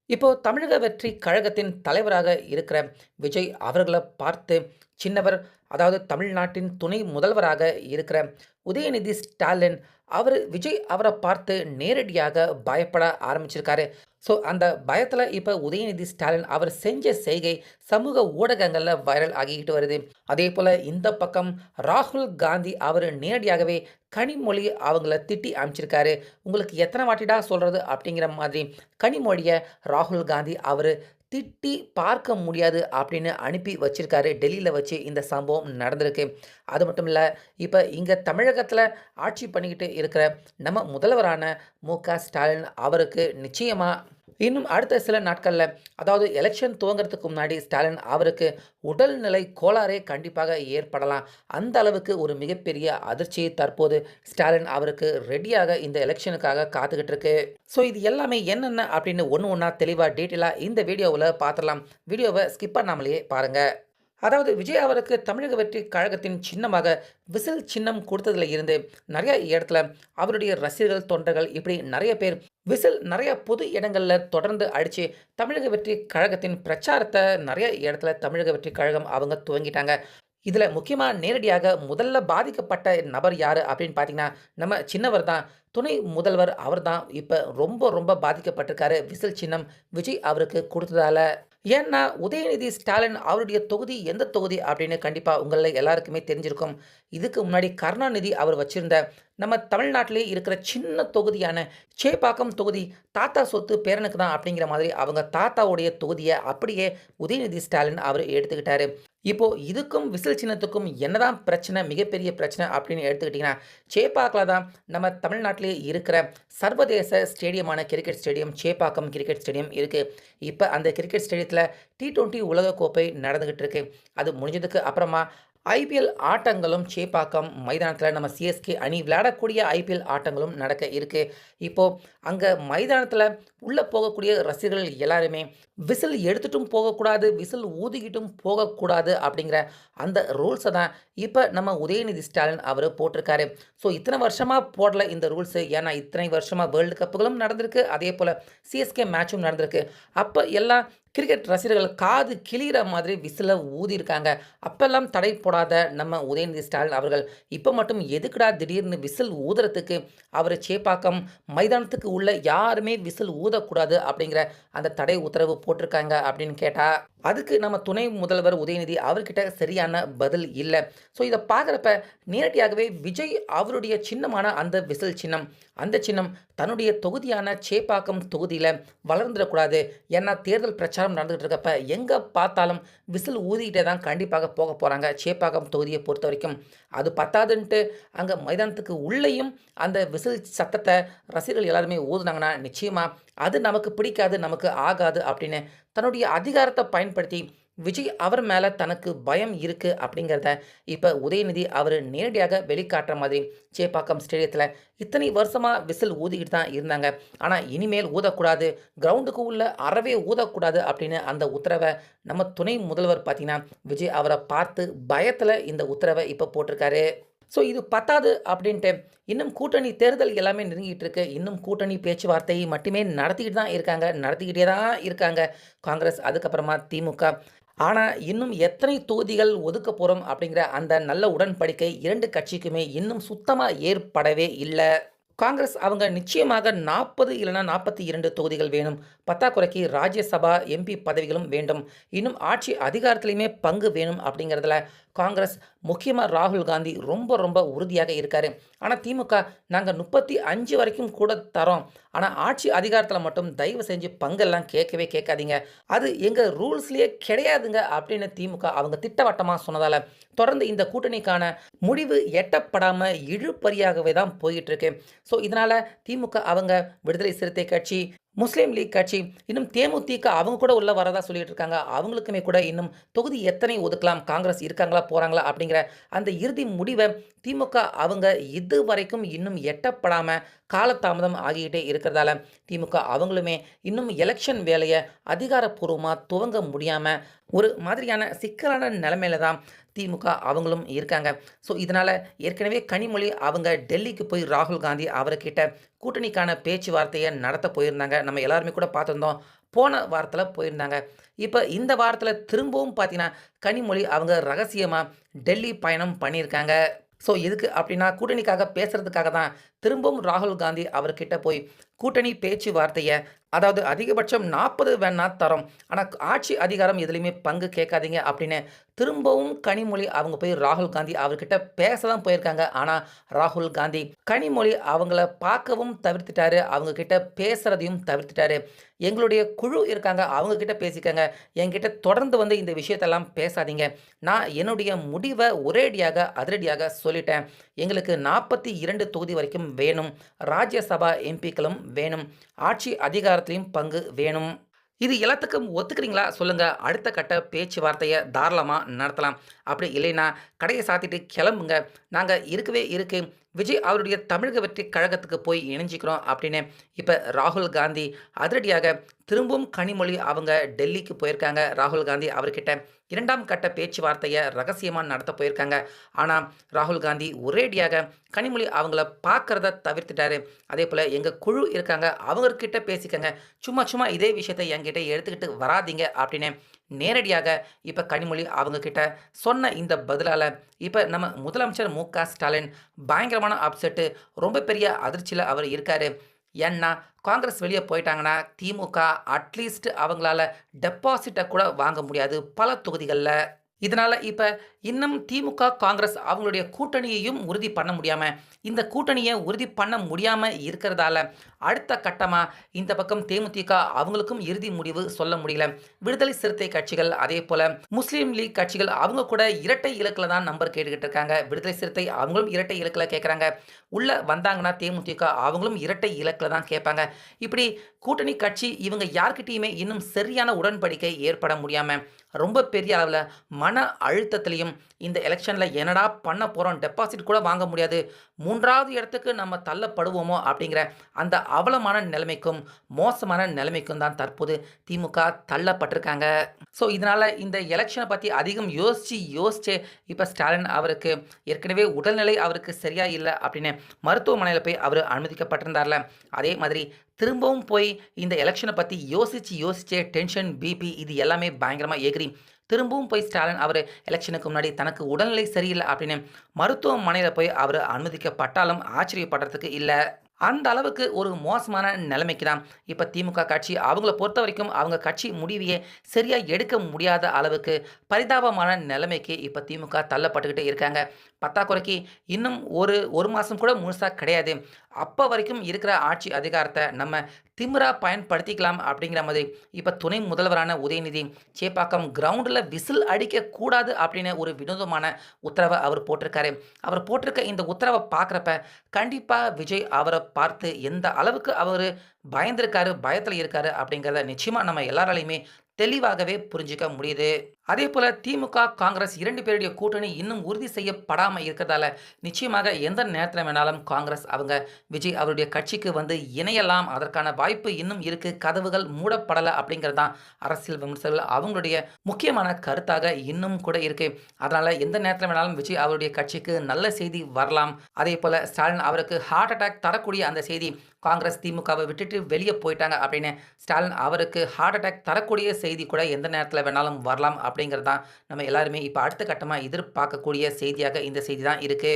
இப்போ தமிழக வெற்றி கழகத்தின் தலைவராக இருக்கிற விஜய் அவர்கள பார்த்து சின்னவர், அதாவது தமிழ்நாட்டின் துணை முதல்வராக இருக்கிற உதயநிதி ஸ்டாலின், விஜய் அவர பார்த்து நேரடியாக பயப்பட ஆரம்பிச்சிருக்காரு. ஸோ அந்த பயத்தில இப்ப உதயநிதி ஸ்டாலின் அவர் செஞ்ச செய்கை சமூக ஊடகங்கள்ல வைரல் ஆகிக்கிட்டு வருது. அதேபோல இந்த பக்கம் ராகுல் காந்தி அவரு நேரடியாகவே கனிமொழி அவங்கள திட்டி அனுப்பிச்சிருக்காரு. உங்களுக்கு எத்தன வாட்டிடா சொல்றது அப்படிங்கிற மாதிரி கனிமொழிய ராகுல் காந்தி அவரு திட்டி பார்க்க முடியாது அப்படின்னு அனுப்பி வச்சிருக்காரு. டெல்லியில வச்சு இந்த சம்பவம் நடந்திருக்கு. அது மட்டும் இல்ல, இப்ப இங்க தமிழகத்துல ஆட்சி பண்ணிக்கிட்டு இருக்கிற நம்ம முதல்வரான மு.க. ஸ்டாலின் அவருக்கு நிச்சயமா இன்னும் அடுத்த சில நாட்கள்ல, அதாவது எலெக்ஷன் துவங்குறதுக்கு முன்னாடி ஸ்டாலின் அவருக்கு உடல்நிலை கோளாறே கண்டிப்பாக ஏற்படலாம். அந்த அளவுக்கு ஒரு மிகப்பெரிய அதிர்ச்சி தற்போது ஸ்டாலின் அவருக்கு ரெடியாக இந்த எலெக்ஷனுக்காக காத்துக்கிட்டு இருக்கு. ஸோ இது எல்லாமே என்னென்ன அப்படின்னு ஒன்று ஒன்றா தெளிவாக டீட்டெயிலாக இந்த வீடியோவில் பார்த்துடலாம். வீடியோவை ஸ்கிப் பண்ணாமலேயே பாருங்க. அதாவது விஜய் அவருக்கு தமிழக வெற்றி கழகத்தின் சின்னமாக விசில் சின்னம் கொடுத்ததுல இருந்து நிறைய இடத்துல அவருடைய ரசிகர்கள், தொண்டர்கள் இப்படி நிறைய பேர் விசில் நிறைய பொது இடங்கள்ல தொடர்ந்து அடிச்சு தமிழக வெற்றி கழகத்தின் பிரச்சாரத்தை நிறைய இடத்துல தமிழக வெற்றி கழகம் அவங்க துவங்கிட்டாங்க. இதுல முக்கியமா நேரடியாக முதல்ல பாதிக்கப்பட்ட நபர் யாரு அப்படின்னு பார்த்தீங்கன்னா, நம்ம சின்னவர் தான். துணை முதல்வர் அவர் தான் இப்ப ரொம்ப ரொம்ப பாதிக்கப்பட்டிருக்காரு. விசில் சின்னம் விஜய் அவருக்கு குடுத்ததால. ஏன்னா, உதயநிதி ஸ்டாலின் அவருடைய தொகுதி எந்த தொகுதி அப்படின்னு கண்டிப்பா உங்கள்ல எல்லாருக்குமே தெரிஞ்சிருக்கும். இதுக்கு முன்னாடி கருணாநிதி அவர் வச்சிருந்த நம்ம தமிழ்நாட்டிலே இருக்கிற சின்ன தொகுதியான சேப்பாக்கம் தொகுதி தாத்தா சொத்து பேரனுக்கு தான் அப்படிங்கிற மாதிரி அவங்க தாத்தாவுடைய தொகுதிய அப்படியே உதயநிதி ஸ்டாலின் அவர் எடுத்துக்கிட்டாரு. இப்போ இதுக்கும் விசில் சின்னத்துக்கும் என்னதான் பிரச்சனை, மிகப்பெரிய பிரச்சனை அப்படின்னு எடுத்துக்கிட்டிங்கன்னா, சேப்பாக்கில தான் நம்ம தமிழ்நாட்டிலே இருக்கிற சர்வதேச ஸ்டேடியமான cricket stadium Chepauk cricket stadium இருக்கு. இப்ப அந்த கிரிக்கெட் ஸ்டேடியத்தில T20 உலகக்கோப்பை நடந்துகிட்டு இருக்கு. அது முடிஞ்சதுக்கு அப்புறமா ஐபிஎல் ஆட்டங்களும் சேப்பாக்கம் மைதானத்தில நம்ம சிஎஸ்கே அணி விளையாடக்கூடிய ஐபிஎல் ஆட்டங்களும் நடக்க இருக்கு. இப்போ அங்க மைதானத்தில உள்ள போகக்கூடிய ரசிகர்கள் எல்லாருமே விசில் எடுத்துட்டும் போகக்கூடாது, விசில் ஊதிக்கிட்டும் போகக்கூடாது அப்படிங்கிற அந்த ரூல்ஸ தான் இப்ப நம்ம உதயநிதி ஸ்டாலின் அவரு போட்டிருக்காரு. ஸோ இத்தனை வருஷமா போடல இந்த ரூல்ஸு. ஏன்னா இத்தனை வருஷமா வேர்ல்டு கப்புகளும் நடந்திருக்கு. அதேபோல சிஎஸ்கே மேட்சும் நடந்திருக்கு. அப்ப எல்லாம் கிரிக்கெட் ரசிகர்கள் காது கிழியிற மாதிரி விசில ஊதியிருக்காங்க. அப்பல்லாம் தடை போடாத நம்ம உதயநிதி ஸ்டாலின் அவர்கள், இப்ப மட்டும் எதுக்குடா திடீர்னு விசில் ஊதுறதுக்கு அவரு சேப்பாக்கம் மைதானத்துக்கு உள்ள யாருமே விசில் ஊதக்கூடாது அப்படிங்கிற அந்த தடை உத்தரவு போட்டிருக்காங்க அப்படின்னு கேட்டா, அதுக்கு நம்ம துணை முதல்வர் உதயநிதி அவர்கிட்ட சரியான பதில் இல்ல. ஸோ இத பார்க்குறப்ப நேரடியாகவே விஜய் அவருடைய சின்னமான அந்த விசில் சின்னம், அந்த சின்னம் தன்னுடைய தொகுதியான சேப்பாக்கம் தொகுதியில வளர்ந்துடக்கூடாது. ஏன்னா தேர்தல் பிரச்சாரம் நடந்துகிட்டு இருக்கப்ப எங்க பார்த்தாலும் விசில் ஊதிக்கிட்டே தான் கண்டிப்பாக போக போறாங்க சேப்பாக்கம் தொகுதியை பொறுத்தவரைக்கும். அது பத்தாதுன்ட்டு அங்க மைதானத்துக்கு உள்ளேயும் அந்த விசில் சத்தத்த ரசிகர்கள் எல்லாருமே ஊதுனாங்கன்னா, நிச்சயமா அது நமக்கு பிடிக்காது, நமக்கு ஆகாது அப்படின்னு தன்னுடைய அதிகாரத்த பயன்படுத்தி விஜய் அவர் மேல தனக்கு பயம் இருக்கு அப்படிங்கிறத இப்ப உதயநிதி அவரு நேரடியாக வெளிக்காட்டுற மாதிரி சேப்பாக்கம் ஸ்டேடியத்துல இத்தனை வருஷமா விசில் ஊதிக்கிட்டு தான் இருந்தாங்க. ஆனா இனிமேல் ஊதக்கூடாது, கிரவுண்டுக்கு உள்ள அறவே ஊதக்கூடாது அப்படின்னு அந்த உத்தரவை நம்ம துணை முதல்வர் பார்த்தீங்கன்னா, விஜய் அவர பார்த்து பயத்துல இந்த உத்தரவை இப்ப போட்டிருக்காரு. ஸோ இது பத்தாது அப்படின்ட்டு இன்னும் கூட்டணி தேர்தல் எல்லாமே நெருங்கிட்டு இருக்கு. இன்னும் கூட்டணி பேச்சுவார்த்தை மட்டுமே நடத்திக்கிட்டு தான் இருக்காங்க. நடத்திக்கிட்டே தான் இருக்காங்க. காங்கிரஸ், அதுக்கப்புறமா திமுக. ஆனா, இன்னும் எத்தனை தொகுதிகள் ஒதுக்கப் போறோம் அப்படிங்கிற அந்த நல்ல உடன்படிக்கை 2 கட்சிக்குமே இன்னும் சுத்தமா ஏற்படவே இல்ல. காங்கிரஸ் அவங்க நிச்சயமாக 40 இல்லன்னா 42 தொகுதிகள் வேணும். பத்தாக்குறைக்கு ராஜ்யசபா எம்பி பதவிகளும் வேண்டும். இன்னும் ஆட்சி அதிகாரத்திலயுமே பங்கு வேணும் அப்படிங்கிறதுல காங்கிரஸ், முக்கியமா ராகுல் காந்தி ரொம்ப ரொம்ப உறுதியாக இருக்காரு. ஆனா திமுக, நாங்க 35 வரைக்கும் கூட தரோம். ஆனா ஆட்சி அதிகாரத்துல மட்டும் தயவு செஞ்சு பங்கெல்லாம் கேட்கவே கேட்காதீங்க. அது எங்க ரூல்ஸ்லயே கிடையாதுங்க அப்படின்னு திமுக அவங்க திட்டவட்டமா சொன்னதால தொடர்ந்து இந்த கூட்டணிக்கான முடிவு எட்டப்படாம இழுபறியாகவே தான் போயிட்டு இருக்கு. ஸோ இதனால திமுக அவங்க, விடுதலை சிறுத்தை கட்சி, முஸ்லீம் லீக் கட்சி, இன்னும் தேமுதிக அவங்க கூட உள்ள வரதா சொல்லிட்டு இருக்காங்க. அவங்களுக்குமே கூட இன்னும் தொகுதி எத்தனை ஒதுக்கலாம், காங்கிரஸ் இருக்காங்களா போறாங்களா அப்படிங்கிற அந்த இறுதி முடிவை திமுக அவங்க இதுவரைக்கும் இன்னும் எட்டப்படாம காலதாமதம் ஆகிக்கிட்டே இருக்கிறதால திமுக அவங்களுமே இன்னும் எலெக்ஷன் வேலையை அதிகாரப்பூர்வமாக துவங்க முடியாம ஒரு மாதிரியான சிக்கலான நிலைமையில தான் திமுக அவங்களும் இருக்காங்க. ஸோ, இதனால ஏற்கனவே கனிமொழி அவங்க டெல்லிக்கு போய் ராகுல் காந்தி அவர்கிட்ட கூட்டணிக்கான பேச்சுவார்த்தைய நடத்த போயிருந்தாங்க. நம்ம எல்லாருமே கூட பார்த்துருந்தோம். போன வாரத்தில போயிருந்தாங்க. இப்ப இந்த வாரத்தில திரும்பவும் பார்த்தீங்கன்னா, கனிமொழி அவங்க ரகசியமா டெல்லி பயணம் பண்ணியிருக்காங்க. ஸோ, எதுக்கு அப்டின்னா, கூட்டணிக்காக பேசுறதுக்காக தான் திரும்பவும் ராகுல் காந்தி அவர்கிட்ட போய் கூட்டணி பேச்சுவார்த்தைய அதாவது அதிகபட்சம் 40 வேணா தரோம். ஆனா ஆட்சி அதிகாரம் எதுலயுமே பங்கு கேட்காதீங்க அப்படின்னு திரும்பவும் கனிமொழி அவங்க போய் ராகுல் காந்தி அவர்கிட்ட பேச தான் போயிருக்காங்க. ஆனா ராகுல் காந்தி கனிமொழி அவங்கள பார்க்கவும் தவிர்த்துட்டாரு. அவங்க கிட்ட பேசுறதையும் தவிர்த்துட்டாரு. எங்களுடைய குழு இருக்காங்க. அவங்க கிட்ட பேசிக்கங்க. என்கிட்ட தொடர்ந்து வந்து இந்த விஷயத்தெல்லாம் பேசாதீங்க. நான் என்னுடைய முடிவ ஒரேடியாக அதிரடியாக சொல்லிட்டேன். எங்களுக்கு 42 தொகுதி வரைக்கும் வேணும். ராஜ்யசபா எம்பிக்களும் வேணும். ஆட்சி அதிகாரத்திலயும் பங்கு வேணும். இது எல்லாத்துக்கும் ஒத்துக்கிறீங்களா? சொல்லுங்க. அடுத்த கட்ட பேச்சுவார்த்தைய தாராளமா நடத்தலாம். அப்படி இல்லைன்னா, கடைய சாத்திட்டு கிளம்புங்க. நாங்க இருக்கவே இருக்கு. விஜய் அவருடைய தமிழக வெற்றி கழகத்துக்கு போய் இணைஞ்சுக்கிறோம் அப்படின்னு இப்ப ராகுல் காந்தி அதிரடியாக திரும்பவும் கனிமொழி அவங்க டெல்லிக்கு போயிருக்காங்க. ராகுல் காந்தி அவர்கிட்ட 2ஆம் கட்ட பேச்சுவார்த்தைய ரகசியமா நடத்த போயிருக்காங்க. ஆனா, ராகுல் காந்தி ஒரேடியாக கனிமொழி அவங்கள பார்க்கறத தவிர்த்துட்டாரு. அதேபோல எங்க குழு இருக்காங்க. அவங்ககிட்ட பேசிக்கங்க. சும்மா சும்மா இதே விஷயத்த என்கிட்ட எடுத்துக்கிட்டு வராதீங்க அப்படின்னு நேரடியாக இப்ப கனிமொழி அவங்க கிட்ட சொன்ன இந்த பதிலால இப்ப நம்ம முதலமைச்சர் மு.க. ஸ்டாலின் பயங்கரமான அப்செட்டு ரொம்ப பெரிய அதிர்ச்சியில அவர் இருக்காரு. ஏன்னா, காங்கிரஸ் வெளிய போயிட்டாங்கன்னா, திமுக அட்லீஸ்ட் அவங்களால டெபாசிட்ட கூட வாங்க முடியாது பல தொகுதிகள்ல. இதனால இப்ப இன்னும் திமுக, காங்கிரஸ் அவங்களுடைய கூட்டணியையும் உறுதி பண்ண முடியாம, இந்த கூட்டணிய உறுதி பண்ண முடியாம இருக்கிறதால, அடுத்த கட்டமா இந்த பக்கம் தேமுதிக அவங்களுக்கும் இறுதி முடிவு சொல்ல முடியல. விடுதலை சிறுத்தை கட்சிகள், அதேபோல முஸ்லீம் லீக் கட்சிகள் அவங்க கூட இரட்டை இலக்குல தான் நம்பர் கேட்டுக்கிட்டு இருக்காங்க. விடுதலை சிறுத்தை அவங்களும் இரட்டை இலக்குல கேட்கறாங்க. உள்ள வந்தாங்கன்னா தேமுதிக அவங்களும் இரட்டை இலக்குல தான் கேட்பாங்க. இப்படி கூட்டணி கட்சி இவங்க யார்கிட்டயுமே இன்னும் சரியான உடன்படிக்கை ஏற்பட முடியாம, ரொம்ப பெரிய அளவுல மன அழுத்தத்திலயும் இந்த எலெக்ஷன்ல என்னடா பண்ண போறோம்? டெபாசிட் கூட வாங்க முடியாது. 3வது இடத்துக்கு நம்ம தள்ளப்படுவோமோ அப்படிங்கிற அந்த அவலமான நிலைமைக்கும், மோசமான நிலைமைக்கும் தான் தற்போது திமுக தள்ளப்பட்டிருக்காங்க. ஸோ, இதனால இந்த எலெக்ஷன பத்தி அதிகம் யோசிச்சு இப்ப ஸ்டாலின் அவருக்கு ஏற்கனவே உடல்நிலை அவருக்கு சரியா இல்ல அப்படின்னு மருத்துவமனையில போய் அவரு அனுமதிக்கப்பட்டிருந்தார்ல. அதே மாதிரி திரும்பவும் போய் இந்த எலெக்ஷன பத்தி யோசிச்சே டென்ஷன், பிபி இது எல்லாமே பயங்கரமா எகிறி திரும்பவும் போய் ஸ்டாலின் அவரு எலெக்ஷனுக்கு முன்னாடி தனக்கு உடல்நிலை சரியில்ல அப்படின்னு மருத்துவமனையில போய் அவரு அனுமதிக்கப்பட்டாலும் ஆச்சரியப்படுறதுக்கு இல்ல. அந்த அளவுக்கு ஒரு மோசமான நிலைமைக்கு தான் இப்ப திமுக கட்சி அவங்கள பொறுத்தவரைக்கும் அவங்க கட்சி முடிவையே சரியா எடுக்க முடியாத அளவுக்கு பரிதாபமான நிலைமைக்கு இப்ப திமுக தள்ளப்பட்டுக்கிட்டு இருக்காங்க. பத்தாக்குறைக்கு இன்னும் ஒரு மாசம் கூட முழுசா கிடையாது. அப்ப வரைக்கும் இருக்கிற ஆட்சி அதிகாரத்த நம்ம திமிரா பயன்படுத்திக்கலாம் அப்படிங்கிற மாதிரி இப்ப துணை முதல்வரான உதயநிதி சேப்பாக்கம் கிரவுண்ட்ல விசில் அடிக்கக்கூடாது அப்படின்னு ஒரு வினோதமான உத்தரவ அவர் போட்டிருக்காரு. அவர் போட்டிருக்க இந்த உத்தரவ பார்க்குறப்ப கண்டிப்பா விஜய் அவர பார்த்து எந்த அளவுக்கு அவரு பயந்திருக்காரு, பயத்துல இருக்காரு அப்படிங்கிறத நிச்சயமா நம்ம எல்லாராலையுமே தெளிவாகவே புரிஞ்சுக்க முடியுது. அதேபோல திமுக, காங்கிரஸ் 2 பேருடைய கூட்டணி இன்னும் உறுதி செய்யப்படாம இருக்கிறதால, நிச்சயமாக எந்த நேரத்துல வேணாலும் காங்கிரஸ் அவங்க விஜய் அவருடைய கட்சிக்கு வந்து இணையலாம். அதற்கான வாய்ப்பு இன்னும் இருக்கு. கதவுகள் மூடப்படல அப்படிங்கிறது தான் அரசியல் விமர்சகர்கள் அவங்களுடைய முக்கியமான கருத்தாக இன்னும் கூட இருக்கு. அதனால எந்த நேரத்துல வேணாலும் விஜய் அவருடைய கட்சிக்கு நல்ல செய்தி வரலாம். அதேபோல ஸ்டாலின் அவருக்கு ஹார்ட் அட்டாக் தரக்கூடிய அந்த செய்தி காங்கிரஸ், திமுகவை விட்டுட்டு வெளியே போயிட்டாங்க அப்படின்னு ஸ்டாலின் அவருக்கு ஹார்ட் அட்டாக் தரக்கூடிய செய்தி கூட எந்த நேரத்துல வேணாலும் வரலாம் அப்படிங்கிறது தான் நம்ம எல்லாருமே இப்ப அடுத்த கட்டமா எதிர்பார்க்கக்கூடிய செய்தியாக இந்த செய்தி தான் இருக்கு.